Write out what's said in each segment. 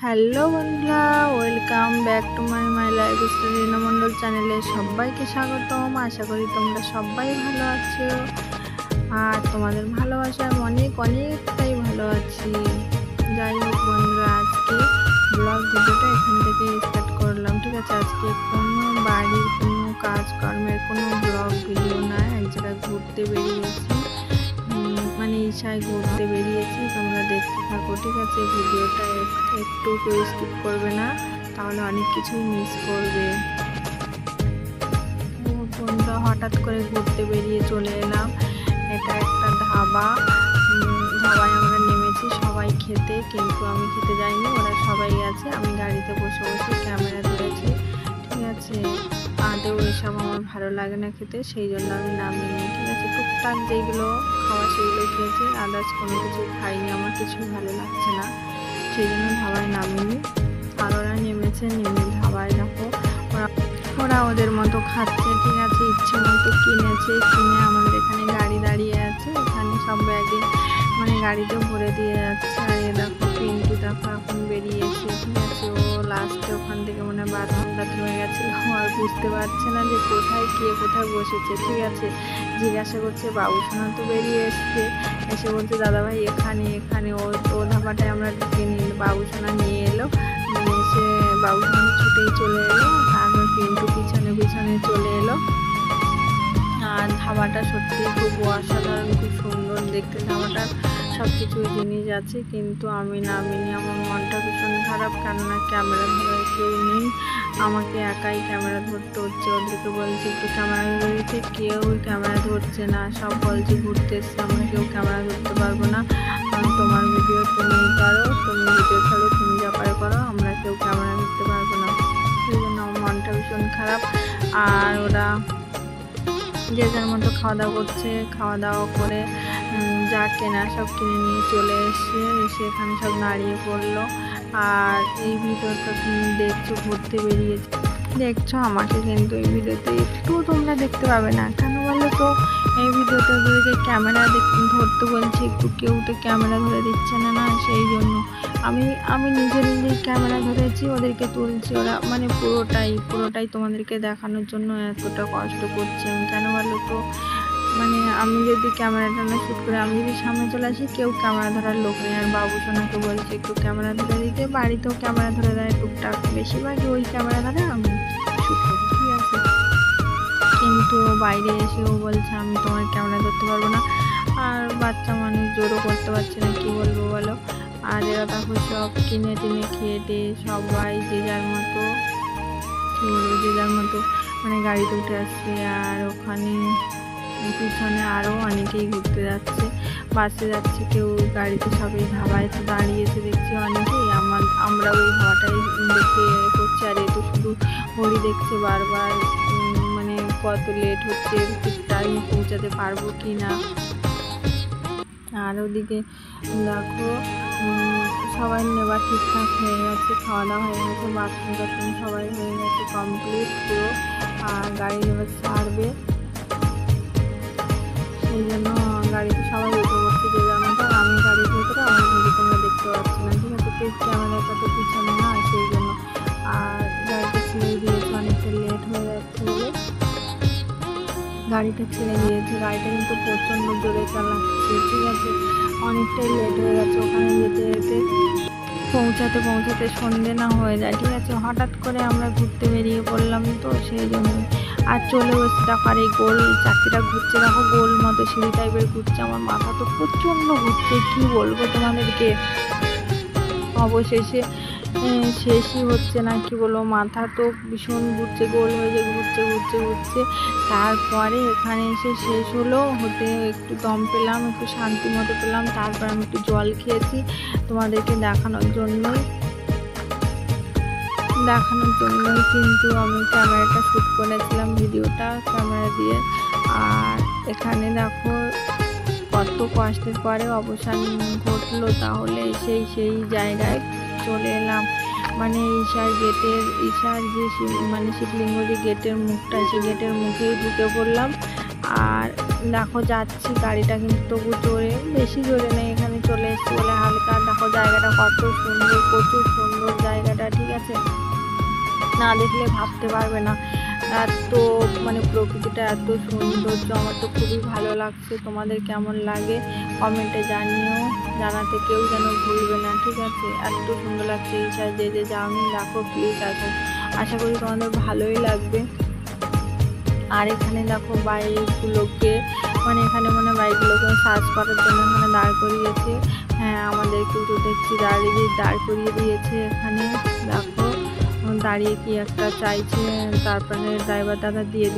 Hello বন্ধুরা, welcome back to my lifestyle Rina Mondal চ্যানেলে সবাইকে স্বাগতম। আশা করি তোমরা সবাই ভালো আছো আর তোমাদের ভালোবাসায় অনেকটাই ভালো আছি। যাই হোক বন্ধুরা, আজকে ব্লগ ভিডিওটা এখান থেকে স্টার্ট করলাম। ঠিক আছে, আজকে কোনো বাড়ির কোনো কাজকর্মের কোনো ব্লগ ভিডিও না, এক জায়গায় ঘুরতে বেরিয়েছি, মানে ইচ্ছায় ঘুরতে বেরিয়েছি। তোমরা দেখতে থাকো, ঠিক আছে? ভিডিওটা একটু কেউ স্কিপ করবে না, তাহলে অনেক কিছুই মিস করবে। বন্ধুরা, হঠাৎ করে ঘুরতে বেরিয়ে চলে এলাম। এটা একটা ধাবায় আমরা নেমেছি সবাই খেতে, কিন্তু আমি খেতে যাইনি, ওরা সবাই গেছে। আমি গাড়িতে বসে বসে ক্যামেরা ধরেছি। ঠিক আছে, আদেও এসব আমার ভালো লাগে না খেতে, সেই জন্য আমি নামিনি। ঠিক আছে, টুকটাক যেগুলো খাওয়া সেগুলো খেয়েছি, আদার্স কোনো কিছু খাইনি, আমার কিছুই ভালো লাগছে না, সেই জন্য ধাবায় নামিনি। আর ওরা নেমেছে, নেমে ধাবায় দেখো ওরা ওদের মতো খাচ্ছে। ঠিক আছে, ইচ্ছে মতো কিনেছে, কিনে আমাদের এখানে গাড়ি দাঁড়িয়ে আছে, এখানে সব ব্যাগে মানে গাড়িতে ভরে দিয়ে যাচ্ছে। আর এ দেখো পিন্টু দেখো এখন বেরিয়েছে। ঠিক আছে, ও লাস্টে ওখান থেকে মানে বাথরুমে গেছিল, আর বুঝতে পারছে না যে কোথায় বসেছে। ঠিক আছে, জিজ্ঞাসা করছে বাবুসোনা তো বেরিয়ে এসছে, এসে বলছে দাদাভাই এখানে ও ধাবাটায় আমরা ঢুকে নিই। বাবুসোনা নিয়ে এলো, এসে বাবুসোনা ছুটেই চলে এলো, তারপর পিন্টু পিছনে চলে এলো। আর ধাবাটা সত্যি খুব অসাধারণ, খুব সুন্দর দেখতে। ধাবাটার সব কিছু জিনিস আছে, কিন্তু আমি নামিনি। আমার মনটা ভীষণ খারাপ, কেননা ক্যামেরা ধরার কেউ নেই, আমাকে একাই ক্যামেরা ধরতে হচ্ছে। ওদেরকে বলছি একটু ক্যামেরা ধরে দিতে, কেউ ক্যামেরা ধরছে না, সব বলছে ঘুরতে এসছে, আমরা কেউ ক্যামেরা ধরতে পারবো না। তোমার ভিডিও তুমিই করো, তুমি ভিডিও ছাড়ো, তুমি যা পারো করো, আমরা কেউ ক্যামেরা ধরতে পারবো না। সেই জন্য আমার মনটা ভীষণ খারাপ। আর ওরা যে যার মতো খাওয়া দাওয়া করছে, খাওয়া দাওয়া করে যা কেনার সব কিনে নিয়ে চলে এসে এখানে সব দাঁড়িয়ে পড়লো। আর এই ভিডিওটা তুমি দেখছো, ঘুরতে বেরিয়েছে দেখছো আমাকে, কিন্তু এই ভিডিওতে একটু তোমরা দেখতে পাবে না। কেন বলো তো? এই ভিডিওতে ওদেরকে ক্যামেরা ধরতে বলছি, একটু কেউ তো ক্যামেরা ধরে দিচ্ছে না, সেই জন্য আমি নিজে ক্যামেরা ধরেছি, ওদেরকে তুলছি। ওরা মানে পুরোটাই তোমাদেরকে দেখানোর জন্য এতটা কষ্ট করছি আমি। কেন বলো তো? মানে আমি যদি ক্যামেরাটা না শ্যুট করে আমি যদি সামনে চলে আসি, কেউ ক্যামেরা ধরার লোক নেই। আর বাবুসোনাকে বলছে একটু ক্যামেরা ধরে দিতে, বাড়িতেও ক্যামেরা ধরে দেয় টুকটাক, বেশিরভাগই ওই ক্যামেরা ধরে আমি শ্যুট করি। ঠিক আছে, কিন্তু বাইরে এসেও বলছে আমি তোমার ক্যামেরা ধরতে পারবো না। আর বাচ্চা মানুষ, জোরও করতে পারছে না, কি বলবো বলো? আর এরা দেখো সব কিনে টিনে খেয়ে টেয়ে সবাই যে যার মতো মানে গাড়িতে উঠে আসছে। আর ওখানে পিছনে আরও অনেকেই ঘুরতে যাচ্ছে, বাসে যাচ্ছে, কেউ গাড়িতে, সবাই ধাবায় তো দাঁড়িয়েছে দেখছি অনেকেই। আমরা ওই ধাবাটাই দেখে করছি। আর এ তো শুধু ঘড়ি দেখছে বারবার, মানে কত লেট হচ্ছে, ঠিক টাইমে পৌঁছাতে পারবো কি না। আর ওদিকে দেখো সবাই নেবার ঠিকঠাক হয়ে গেছে, খাওয়া দাওয়া হয়ে গেছে, বাথরুম সবাই হয়ে গেছে কমপ্লিট পুরো। আর গাড়ি এবার ছাড়বে, সেই জন্য গাড়িতে সবাই উঠে পড়ছে যে যার মতো। আমি গাড়ির ভেতরে, আমার কিন্তু তোমরা দেখতে পাচ্ছি না। ঠিক আছে, ক্যামেরাটা তো পিছনে না, সেই জন্য। আর গাড়িটা ছেড়ে দিয়েছে, অনেকটা লেট হয়ে যাচ্ছে বলে গাড়িটা ছেড়ে দিয়েছে। গাড়িটা কিন্তু প্রচণ্ড জোরে চালাচ্ছে। ঠিক আছে, অনেকটাই লেট হয়ে গেছে, ওখানে যেতে পৌঁছাতে সন্ধে না হয়ে যায়। ঠিক আছে, হঠাৎ করে আমরা ঘুরতে বেরিয়ে পড়লাম তো, সেই জন্য। আর চলে বসে দেখো, আর এই গোল চাকরিটা ঘুরছে, দেখো গোল মতো সিঁড়ি টাইপের ঘুরছে। আমার মাথা তো প্রচণ্ড ঘুরছে, কি বলবো তোমাদেরকে। অবশেষে শেষই হচ্ছে না, কি বলবো, মাথা তো ভীষণ ঘুরছে, গোল হয়ে ঘুরছে। তারপরে এখানে এসে শেষ হলো, হতে একটু দম পেলাম, একটু শান্তি মতো পেলাম। তারপর আমি একটু জল খেয়েছি তোমাদেরকে দেখানোর জন্যই, কিন্তু আমি ক্যামেরাটা শ্যুট করেছিলাম, ভিডিওটা ক্যামেরা দিয়ে। আর এখানে দেখো কত কষ্টের পরে অবসান ঘটলো, তাহলে সেই জায়গায় চলে এলাম। মানে ঈশার যে মানে শিবলিঙ্গ যে গেটের মুখটা, সেই গেটের মুখেই ঢুকে পড়লাম। আর দেখো যাচ্ছি, গাড়িটা কিন্তু তবু জোরে, বেশি জোরে নেই, এখানে চলে এসেছি বলে হালকা। দেখো জায়গাটা কত সুন্দর, প্রচুর সুন্দর জায়গাটা, ঠিক আছে, না দেখলে ভাবতে পারবে না এত মানে প্রকৃতিটা এত সৌন্দর্য। আমার তো খুবই ভালো লাগছে। তোমাদের কেমন লাগে কমেন্টে জানিও, জানাতে কেউ যেন ভুলবে না, ঠিক আছে। এত সুন্দর লাগছে এই সাইড, যে যাওনি দেখো প্লিজ আসো, আশা করি তোমাদের ভালোই লাগবে। আর এখানে দেখো বাইকগুলোকে মানে এখানে বাইকগুলোকে সার্চ করার জন্য এখানে দাঁড় করিয়েছে। হ্যাঁ, আমাদের কিন্তু দেখছি দাঁড় করিয়ে দিয়েছে এখানে। দেখো দাঁড়িয়ে কি একটা চাইছে, তারপরে ড্রাইভার দাদা দিয়ে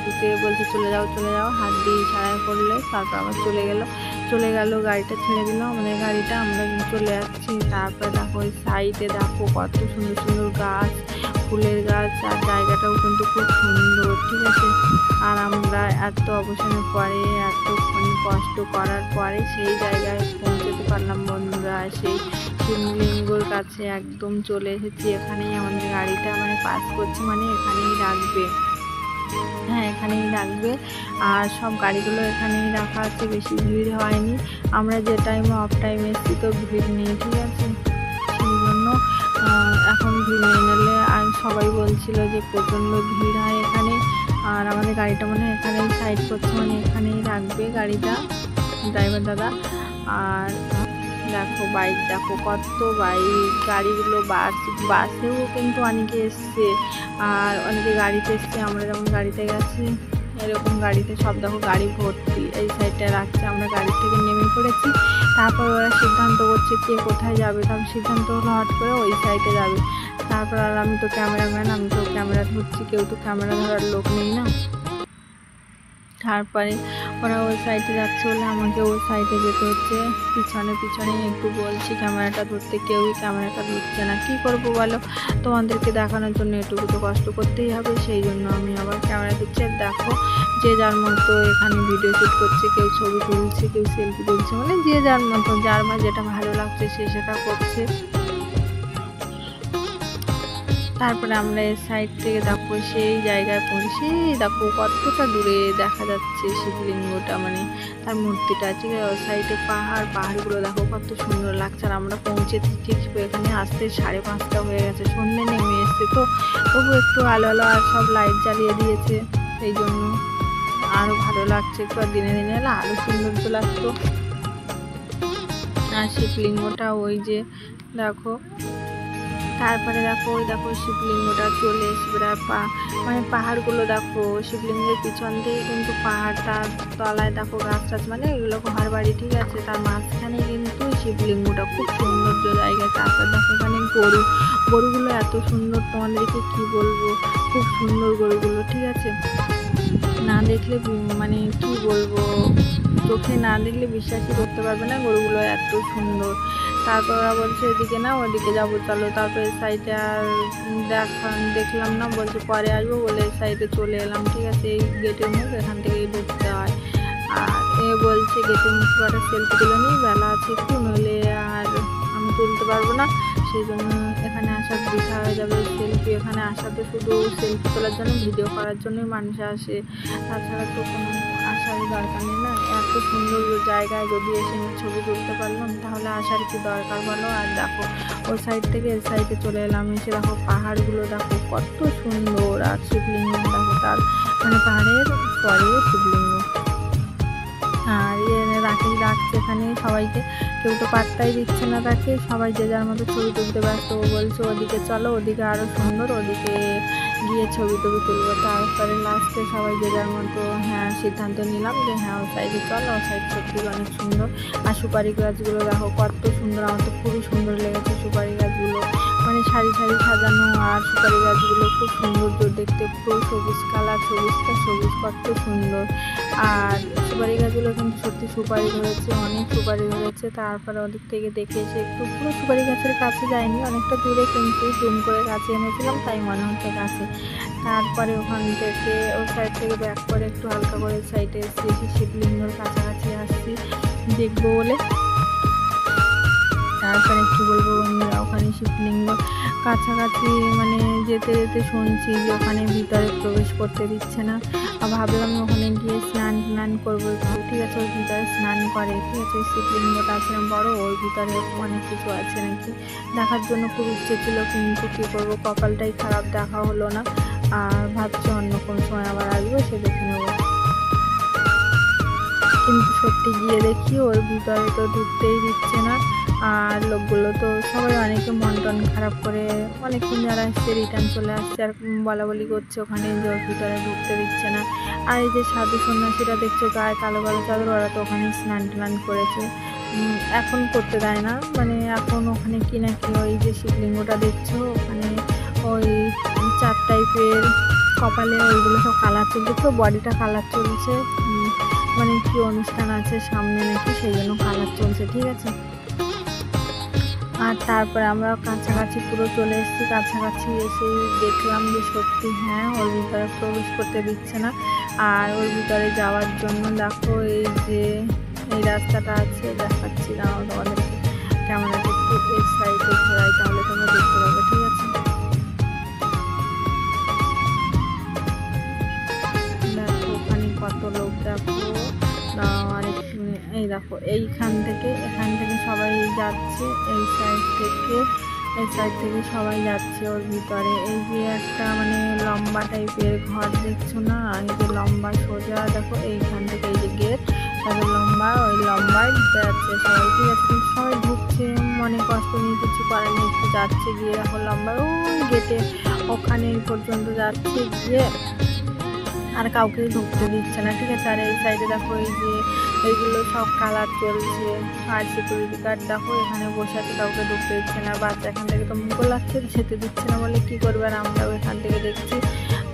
দিতে বলছে চলে যাও, হাত দিয়ে ইশারা করলে তারপর আবার চলে গেল গাড়িটা ছেড়ে দিল আমাদের গাড়িটা, আমরা চলে যাচ্ছি। তারপরে দেখো ওই সাইডে দেখো কত সুন্দর সুন্দর গাছ, ফুলের গাছ, আর জায়গাটাও কিন্তু খুব সুন্দর, ঠিক আছে। আর আমরা এত অবসানের পরে, এতক্ষণ কষ্ট করার পরে সেই জায়গায় পৌঁছতে পারলাম বন্ধুরা। সেই শিবলিঙ্গর কাছে একদম চলে এসেছি। এখানেই আমাদের গাড়িটা পাস করছে, এখানেই রাখবে, হ্যাঁ এখানেই রাখবে। আর সব গাড়িগুলো এখানেই রাখা আছে, বেশি ভিড় হয়নি। আমরা যে টাইমে অফ টাইমে এসেছি তো ভিড় নেই, ঠিক আছে, সেই জন্য এখন ভিড় নিয়ে নিলে। আর সবাই বলছিল যে প্রচণ্ড ভিড় হয় এখানে। আর আমাদের গাড়িটা এখানেই সাইড করছে, এখানেই রাখবে গাড়িটা ড্রাইভার দাদা। আর দেখো বাইক, দেখো কত বাইক, গাড়িগুলো বাসেও কিন্তু অনেকে এসছে, আর অনেকে গাড়িতে এসছে। আমরা যেমন গাড়িতে গেছি এরকম গাড়িতে সব দেখো গাড়ি ভর্তি, এই সাইডটা রাখছে। আমরা গাড়ি থেকে নেমে পড়েছি, তারপর ওরা সিদ্ধান্ত করছে কে কোথায় যাবে। তারপর সিদ্ধান্ত হলো হট করে ওই সাইডে যাবে। তারপর আর আমি তো ক্যামেরাম্যান, আমি তো ক্যামেরা ধরছি, কেউ তো ক্যামেরা ধরার লোক নেই না। তারপরে ওরা ওই সাইডে যাচ্ছে বলে আমাকে ওই সাইডে যেতে হচ্ছে। পিছনে একটু বলছি ক্যামেরাটা ধরতে, কেউই ক্যামেরাটা ধরছে না। কি করবো বলো, তোমাদেরকে দেখানোর জন্য এটুকু তো কষ্ট করতেই হবে, সেই জন্য আমি আবার ক্যামেরা দিচ্ছি। দেখো যে যার মতো এখানে ভিডিও শ্যুট করছে, কেউ ছবি তুলছে, কেউ সেলফি তুলছে, যে যার মতো, যার যেটা ভালো লাগছে সে সেটা করছে। তারপরে আমরা এই সাইড থেকে দেখো সেই জায়গায় পৌঁছে, দেখো কতটা দূরে দেখা যাচ্ছে শিবলিঙ্গটা, তার মূর্তিটা, ঠিক আছে। ওই সাইডে পাহাড়গুলো দেখো কত সুন্দর লাগছে। আর আমরা পৌঁছেছি ঠিক এখানে আসতে 5:30 হয়ে গেছে, সন্ধ্যে নেমে এসছে তো, তবু একটু আলো আর সব লাইট জ্বালিয়ে দিয়েছে, সেই জন্য আরও ভালো লাগছে একটু। আর দিনে এলে আরও সৌন্দর্য লাগতো। আর শিবলিঙ্গটা ওই যে দেখো, তারপরে দেখো ওই দেখো শিবলিঙ্গটা চলে এসে পাহাড়গুলো দেখো, শিবলিঙ্গের পিছন থেকে কিন্তু পাহাড়, তার তলায় দেখো গাছ টাছ, এগুলো ঘর বাড়ি, ঠিক আছে। তার মাঝখানে কিন্তু শিবলিঙ্গটা, খুব সৌন্দর্য জায়গা। তারপর দেখো এখানে গরুগুলো এত সুন্দর, তোমাদেরকে কি বলবো, খুব সুন্দর গরুগুলো, ঠিক আছে। না দেখলে কি বলবো, চোখে না দেখলে বিশ্বাসই করতে পারবে না, গরুগুলো এত সুন্দর। তারপর ওরা বলছে এদিকে না ওদিকে যাবো চলো। তারপরে সাইডে আর দেখলাম না, বলছে পরে আসবো বলে সাইডে চলে এলাম, ঠিক আছে। এই গেটের মুখ, এখান থেকেই ঢুকতে হয়। আর এ বলছে গেটের মুখ একটা সেলফি তুলে নিই, বেলা আছে একটু, নইলে আর আমি তুলতে পারবো না, সেই জন্য এখানে আসা বৃথা হয়ে যাবে। সেলফি এখানে আসাতে শুধু সেলফি তোলার জন্য, ভিডিও করার জন্যই মানুষ আসে, তাছাড়া তো কোনো আসারই দরকার নেই না। এত সুন্দর জায়গায় যদি এসে ছবি তুলতে পারলাম তাহলে আসার কি দরকার বলো। আর দেখো ওই সাইড থেকে এই সাইডে চলে এলাম, এসে দেখো পাহাড়গুলো দেখো কত সুন্দর। আর শিবলিঙ্গ দেখো, তার পাহাড়ের পরে শিবলিঙ্গ। আর রাখছে এখানে সবাইকে, কেউ তো পাত্তাই দিচ্ছে না তাকে, সবাই যে যার মতো ছবি তুলতে ব্যস্ত। ও বলছে ওদিকে চলো, ওদিকে আরও সুন্দর, ওদিকে গিয়ে ছবি তুলবো। তারপরে লাস্টে সবাই যে যার মতো সিদ্ধান্ত নিলাম যে ওই সাইডে চলো, ওই সাইড সত্যি অনেক সুন্দর। আর সুপারি গাছগুলো দেখো কত সুন্দর, আমার তো খুবই সুন্দর লেগেছে সুপারি গাছগুলো, সারি সারি সাজানো। আর সুপারি গাছগুলো খুব সৌন্দর্য দেখতে, পুরো সবুজ কালার, সবুজটা সবুজ, কত সুন্দর। আর সুপারি গাছগুলো কিন্তু সত্যি সুপারি ধরেছে, অনেক সুপারি ধরেছে। তারপরে ওদিক থেকে দেখে এসে একটু, পুরো সুপারি গাছের কাছে যায়নি, অনেকটা দূরে, কিন্তু জুম করে কাছে এনেছিলাম তাই মনে হচ্ছে কাছে। তারপরে ওখান থেকে ওই সাইড থেকে ব্যাক করে একটু হালকা করে সাইডে এসে শিবলিঙ্গর কাছাকাছি আসছি দেখবো বলে। তারপরে কি বলবো বন্ধুরা, ওখানে শিবলিঙ্গ কাছাকাছি যেতে যেতে শুনছি যে ওখানে ভিতরে প্রবেশ করতে দিচ্ছে না। ভাবলাম ওখানে গিয়ে স্নান করবো একটু, ঠিক আছে। ওর ভিতরে স্নান করে, ঠিক আছে। ওই শিবলিঙ্গটা আছে না বড়, ওর ভিতরে অনেক কিছু আছে নাকি, দেখার জন্য খুব ইচ্ছে ছিল, কিন্তু কী করবো, কপালটাই খারাপ, দেখা হলো না। আর ভাবছি অন্য কোনো সময় আবার আসবো, সে দেখে নেবো। কিন্তু সত্যি গিয়ে দেখি ওর ভিতরে তো ঢুকতেই দিচ্ছে না। আর লোকগুলো তো সবাই অনেকে মন টন খারাপ করে, অনেকক্ষণ যারা এসছে রিটার্ন চলে আসছে, আর বলাবলি করছে ওখানে যে ওর ভিতরে ঢুকতে দিচ্ছে না। আর এই যে সাধু সন্ন্যাসীরা দেখছো গায়ে কালো কালো চাদর, ওরা তো ওখানে স্নান টান করেছে, এখন করতে দেয় না, মানে এখন ওখানে কি নাকি ওই যে শিবলিঙ্গটা দেখছো ওখানে ওই 4 টাইপের কপালে ওইগুলো সব কালার চলছে, তো বডিটা কালার চলছে, মানে কি অনুষ্ঠান আছে সামনে নাকি, সেই জন্য কালার চলছে, ঠিক আছে। আর তারপরে আমরা কাছাকাছি পুরো চলে এসেছি, কাছাকাছি এসে দেখলাম যে সত্যি হ্যাঁ ওর ভিতরে প্রবেশ করতে দিচ্ছে না। আর ওর ভিতরে যাওয়ার জন্য দেখো এই যে এই রাস্তাটা আছে, দেখাচ্ছি না তোমাদেরকে, ক্যামেরাটা একটু এর সাইডে ঘোরাই, তাহলে তোমরা দেখতে পাবে, ঠিক আছে। দেখো ওখানে কত লোক, দেখো। আর এই দেখো এখান থেকে সবাই যাচ্ছে, এই সাইড থেকে সবাই যাচ্ছে ওর ভিতরে। এই যে একটা মানে লম্বা টাইপের ঘর দেখছো না, এই যে লম্বা সোজা, দেখো এইখান থেকে এই যে গেট, তাদের লম্বা, ওই লম্বায় যাচ্ছে সবাই, ঠিক আছে। কিন্তু সবাই ঢুকছে, মনে কষ্ট নিয়ে কিছু করেনি, একটু যাচ্ছে গিয়ে, দেখো লম্বা ওই গেটে ওখানে পর্যন্ত যাচ্ছে গিয়ে, আর কাউকে ঢুকতে দিচ্ছে না, ঠিক আছে। আর এই সাইডে দেখো এই যে এইগুলো সব কালার চলছে, আর সিকিউরিটি গার্ড দেখো এখানে বসে আছে, কাউকে ঢুকতে দিচ্ছে না। বাচ্চা এখান থেকে তো মুখ লাগছে, যেতে দিচ্ছে না, বলে কী করবে। আর আমরাও এখান থেকে দেখছি,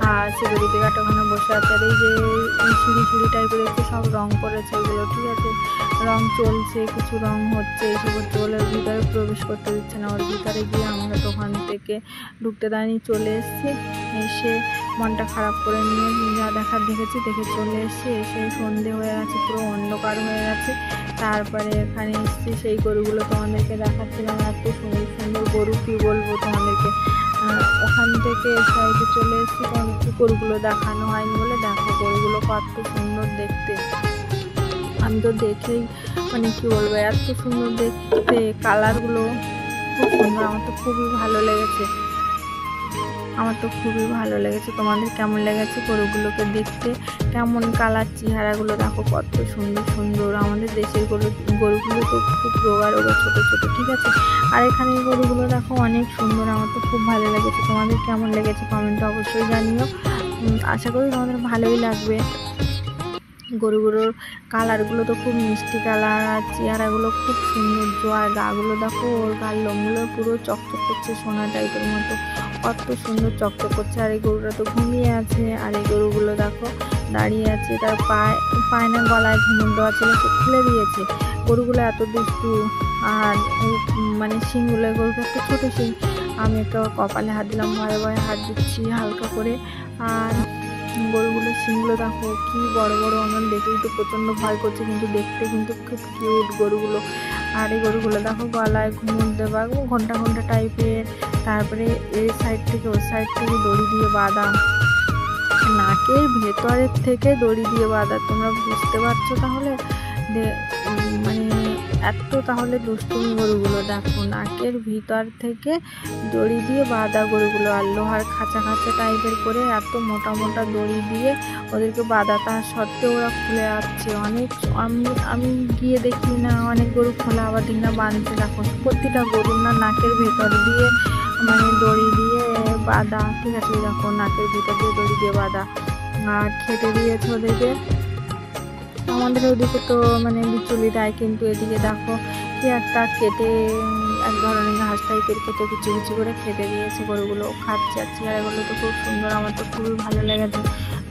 আর সিকিউরিটি গার্ড ওখানে বসে আছে। আর এই যে সিঁড়ি টাইপের দেখছি সব রং করেছে ওইগুলো, ঠিক আছে, রং চলছে, কিছু রং হচ্ছে, এইসব হচ্ছে বলে ওর ভিতরে প্রবেশ করতে দিচ্ছে না। ওর ভিতরে গিয়ে আমরা তো ওখান থেকে ঢুকতে দেয়নি, চলে এসেছি। এসে মনটা খারাপ করে নিয়ে যা দেখার দেখেছি, দেখে চলে এসেছি। এসে সন্ধে হয়ে গেছে, পুরো অন্ধকার হয়ে গেছে। তারপরে এখানে এসেছি, সেই গরুগুলো তোমাদেরকে দেখাচ্ছিলাম, এত সুন্দর সুন্দর গরু, কী বলবো তোমাদেরকে। ওখান থেকে সাইডে চলে এসেছি, তোমাদেরকে গরুগুলো দেখানো হয়নি বলে, দেখো গরুগুলো কত সুন্দর দেখতে। আমি তো দেখেই মানে কী বলবো, এত সুন্দর দেখতে, কালারগুলো খুব সুন্দর, আমার তো খুবই ভালো লেগেছে। তোমাদের কেমন লেগেছে গরুগুলোকে দেখতে, কেমন কালার, চেহারাগুলো দেখো কত সুন্দর সুন্দর। আমাদের দেশের গরুগুলো তো খুব রোগা ছোটো ছোটো, ঠিক আছে। আর এখানে গরুগুলো দেখো অনেক সুন্দর, আমার তো খুব ভালো লেগেছে। তোমাদের কেমন লেগেছে কমেন্টে অবশ্যই জানিও, আশা করি তোমাদের ভালোই লাগবে। গরুগুলোর কালারগুলো তো খুব মিষ্টি কালার, আর চেহারাগুলো খুব সৌন্দর্য, আর গাগুলো দেখো, ওর গার লোমগুলো পুরো চকচক করছে, সোনা টাইপের মতো, কত সুন্দর চকচক করছে। আর এই গরুটা তো ঘুমিয়ে আছে, আর এই গরুগুলো দেখো দাঁড়িয়ে আছে, তার পায় না, গলায় ঘুমুর দেওয়া ছিল, সে খুলে দিয়েছে। গরুগুলো এত দুষ্টু, আর মানে শিংগুলো, গরুটা একটু ছোটো শিং, আমি একটু কপালে হাত দিলাম, ভয়ে ভয়ে হাত দিচ্ছি হালকা করে। আর গরুগুলোর শিংগুলো দেখো কি বড় বড়, আমার দেখেই তো প্রচণ্ড ভয় করছে, কিন্তু দেখতে কিন্তু খুব কিউট গরুগুলো। আর এই গরুগুলো দেখো গলায় ঘুমুর দেওয়া, ঘন্টা ঘন্টা টাইপের, তারপরে এই সাইড থেকে ওই সাইড থেকে দড়ি দিয়ে বাঁধা, নাকের ভেতরের থেকে দড়ি দিয়ে বাঁধা, তোমরা বুঝতে পারছো তাহলে মানে এত তাহলে দুষ্টুমি গরুগুলো। দেখো নাকের ভিতর থেকে দড়ি দিয়ে বাঁধা গরুগুলো, আর লোহার খাঁচা খাঁচা টাইপের করে এত মোটা মোটা দড়ি দিয়ে ওদেরকে বাঁধা, তার সত্ত্বেও ওরা খুলে আসছে। অনেক আমি গিয়ে দেখি না অনেক গরু খোলা, আবার দিন না বাঁধছে। দেখো প্রতিটা গরুর না নাকের ভেতর দিয়ে মানে দড়ি দিয়ে বাঁধা, ঠিক আছে। দেখো নাকের ভিতর দিয়ে দড়ি দিয়ে বাঁধা, আর খেতে দিয়েছে ওদেরকে। আমাদের ওদিকে তো মানে বিচুলি দেয়, কিন্তু এদিকে দেখো কি একটা কেটে এক ধরনের ঘাস টাইপের কেটে কুচি কুচি করে খেতে দিয়েছে, গরুগুলো খাচ্ছে। আর চেহারাগুলো তো খুব সুন্দর, আমার তো খুবই ভালো লেগেছে।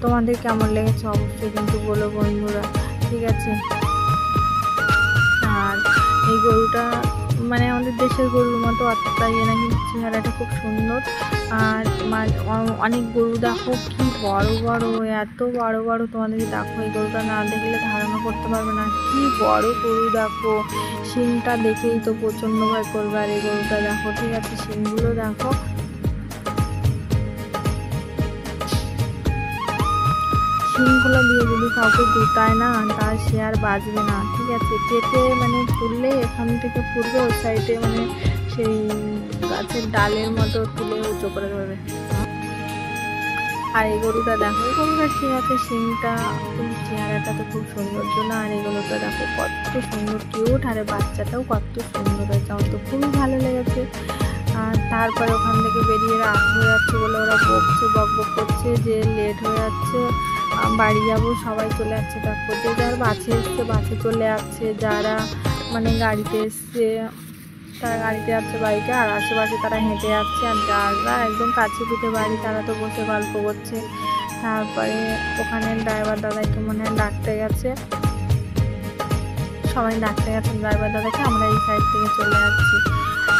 তোমাদের কেমন লেগেছে অবশ্যই কিন্তু বলো বন্ধুরা, ঠিক আছে। আর এই গরুটা মানে আমাদের দেশের গরুর মতো অতটা ইয়ে না, কিন্তু চেহারাটা খুব সুন্দর। আর অনেক গরু দেখো কি বড় বড়, এত বড় বড়, তোমাদেরকে দেখো এই গরুটা না দেখলে ধারণা করতে পারবে না কি বড় গরু। দেখো শিংটা দেখেই তো প্রচণ্ড ভয় করবে। আর এই গরুটা দেখো, ঠিক আছে, শিংগুলো দেখো শিংগুলো দিয়ে যদি কাউকে গুতায় না তা সে আর বাঁচবে না, ঠিক আছে। কেটে মানে তুললে এখান থেকে পুরবে ওই সাইডে মানে সেই গাছের ডালের মতো তুলে উঁচু করে ধরবে। আর এই গরুটা দেখো, এই গরুটা ঠিক আছে শিংটা চেহারাটা তো খুব সৌন্দর্য না, আর এই গরুটা দেখো কত সুন্দর কিউট, আর বাচ্চাটাও কত সুন্দর হয়েছে, আমার তো খুবই ভালো লেগেছে। আর তারপরে ওখান থেকে বেরিয়ে রাত হয়ে যাচ্ছে বলে ওরা বকছে, বক করছে যে লেট হয়ে যাচ্ছে, বাড়ি যাবো, সবাই চলে যাচ্ছে। তারপর যে যারা বাসে এসছে বাসে চলে যাচ্ছে, যারা মানে গাড়িতে এসছে তারা গাড়িতে যাচ্ছে বাড়িতে, আর আশেপাশে তারা হেঁটে যাচ্ছে, আর যারা একদম কাছে পিঠে বাড়ি তারা তো বসে গল্প করছে। তারপরে ওখানে ড্রাইভার দাদাকে মনে হয় ডাকতে গেছে, সবাই ডাকতে গেছে ড্রাইভার দাদাকে, আমরা এই সাইড থেকে চলে যাচ্ছি।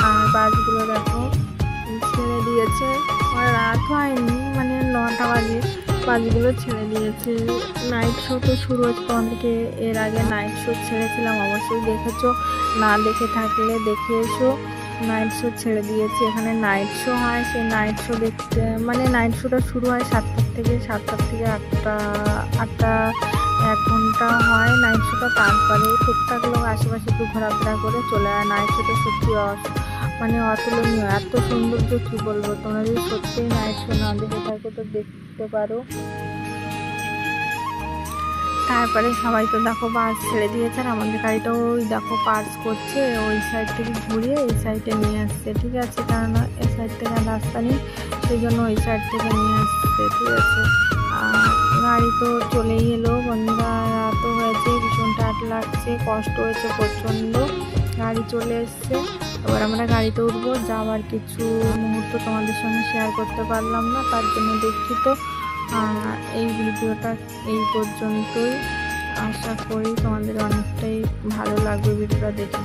আর বাসগুলো দেখো ছেড়ে দিয়েছে, আর রাত হয়নি মানে 9টা বাজে, বাসগুলো ছেড়ে দিয়েছে। নাইট শো তো শুরু হচ্ছে, তোমাদেরকে এর আগে নাইট শো ছেড়েছিলাম, অবশ্যই দেখেছো, না দেখে থাকলে দেখে এসো। নাইট শো ছেড়ে দিয়েছে, এখানে নাইট শো হয়, সেই নাইট শো দেখতে মানে নাইট শোটা শুরু হয় 7টার থেকে 8টা 1 ঘন্টা হয় নাইট শোটা। তারপরে টুকটাক লোক আশেপাশে একটু ঘোরাফেরা করে চলে যায়। নাইট শোটা সত্যি মানে অতুলনীয়, এত সৌন্দর্য কী বলবো, তোমরা যদি সত্যিই নাইট শো না দেখে থাকো তো দেখতে পারো। তারপরে সবাই তো দেখো বাস ছেড়ে দিয়েছে, আর আমাদের গাড়িটাও ওই দেখো পার্স করছে, ওই সাইড থেকে ঘুরিয়ে এই সাইডে নিয়ে আসছে, ঠিক আছে, কেননা এই সাইড থেকে রাস্তা নেই, সেই জন্য ওই সাইড থেকে নিয়ে আসছে, ঠিক আছে। আর গাড়ি তো চলেই এলো বন্ধুরা, রাতও হয়েছে, ভীষণ টায়ার্ড লাগছে, কষ্ট হয়েছে প্রচণ্ড, গাড়ি চলে এসছে। এবার আমরা গাড়িতে উঠবো, যাওয়ার কিছু মুহূর্ত তোমাদের সঙ্গে শেয়ার করতে পারলাম না, তার জন্য দুঃখিত। এই ভিডিওটা এই পর্যন্তই, আশা করি তোমাদের অনেকটাই ভালো লাগবে ভিডিওটা দেখে।